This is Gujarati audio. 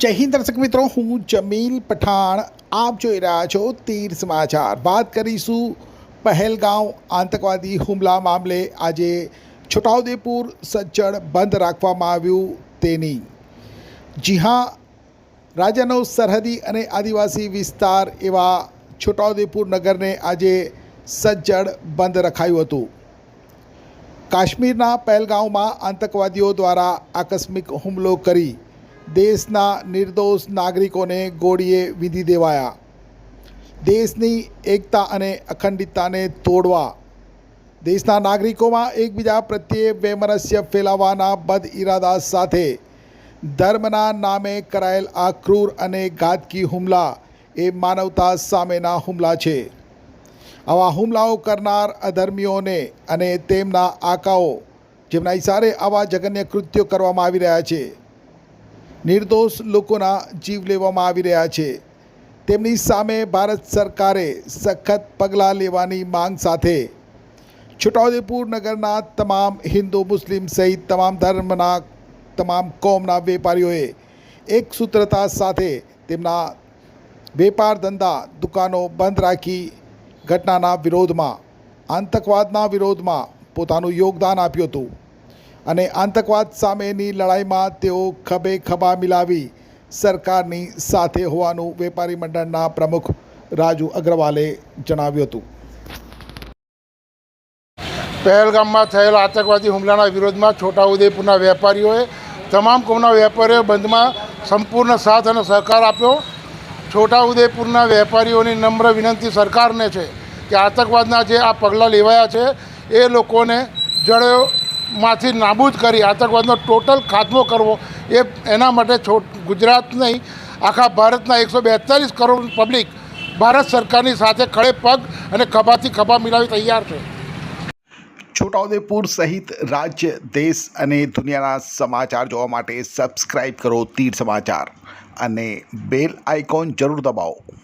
જય હિન્દ દર્શક મિત્રો, હું જમીલ પઠાણ. આપ જોઈ રહ્યા છો તીર સમાચાર. વાત કરીશું પહેલગાંવ આતંકવાદી હુમલા મામલે. આજે છોટાઉદેપુર સજ્જડ બંધ રાખવામાં આવ્યું તેની. જી હા, રાજ્યનો સરહદી અને આદિવાસી વિસ્તાર એવા છોટાઉદેપુર નગરને આજે સજ્જડ બંધ રખાયું હતું. કાશ્મીરના પહેલગાંવમાં આતંકવાદીઓ દ્વારા આકસ્મિક હુમલો કરી દેશના નિર્દોષ નાગરિકોને ગોળીએ વીંધી દેવાયા. દેશની એકતા અને અખંડિતતાને તોડવા દેશના નાગરિકોમાં એકબીજા પ્રત્યે વૈમનસ્ય ફેલાવવાના બદ ઇરાદા સાથે ધર્મના નામે કરાયેલ આ ક્રૂર અને ઘાતકી હુમલા એ માનવતા સામેના હુમલા છે. આવા હુમલાઓ કરનાર અધર્મીઓને અને તેમના આકાઓ, જેમના ઇશારે આવા જઘન્ય કૃત્યો કરવામાં આવી રહ્યા છે, નિર્દોષ લોકોના જીવ લેવામાં આવી રહ્યા છે, તેમની સામે ભારત સરકારે સખત પગલાં લેવાની માંગ સાથે છોટાઉદેપુર નગરના તમામ હિન્દુ મુસ્લિમ સહિત તમામ ધર્મના તમામ કોમના વેપારીઓએ એક સૂત્રતા સાથે તેમના વેપાર ધંધા દુકાનો બંધ રાખી ઘટનાના વિરોધમાં, આતંકવાદના વિરોધમાં પોતાનું યોગદાન આપ્યું હતું. અને આતંકવાદ સામેની લડાઈમાં તેઓ ખભે ખભા મિલાવી સરકારની સાથે હોવાનું વેપારી મંડળના પ્રમુખ રાજુ અગ્રવાલે જણાવ્યું હતું. પહેલગામમાં થયેલા આતંકવાદી હુમલાના વિરોધમાં છોટાઉદેપુરના વેપારીઓએ તમામ કોમના વેપારીઓ બંધમાં સંપૂર્ણ સાથ અને સહકાર આપ્યો. છોટાઉદેપુરના વેપારીઓની નમ્ર વિનંતી સરકારને છે કે આતંકવાદના જે આ પગલાં લેવાયા છે એ લોકોને જડોમાંથી નાબૂદ કરી આતંકવાદનો ટોટલ ખાત્મો કરવો, એના માટે ગુજરાત નહીં આખા ભારતના 142 કરોડ પબ્લિક ભારત સરકારની સાથે ખડે પગ અને ખભાથી ખભા મિલાવી તૈયાર છે. છોટાઉદેપુર સહિત રાજ્ય, દેશ અને દુનિયાના સમાચાર જોવા માટે સબસ્ક્રાઈબ કરો તીર સમાચાર અને બેલ આઇકોન જરૂર દબાવો.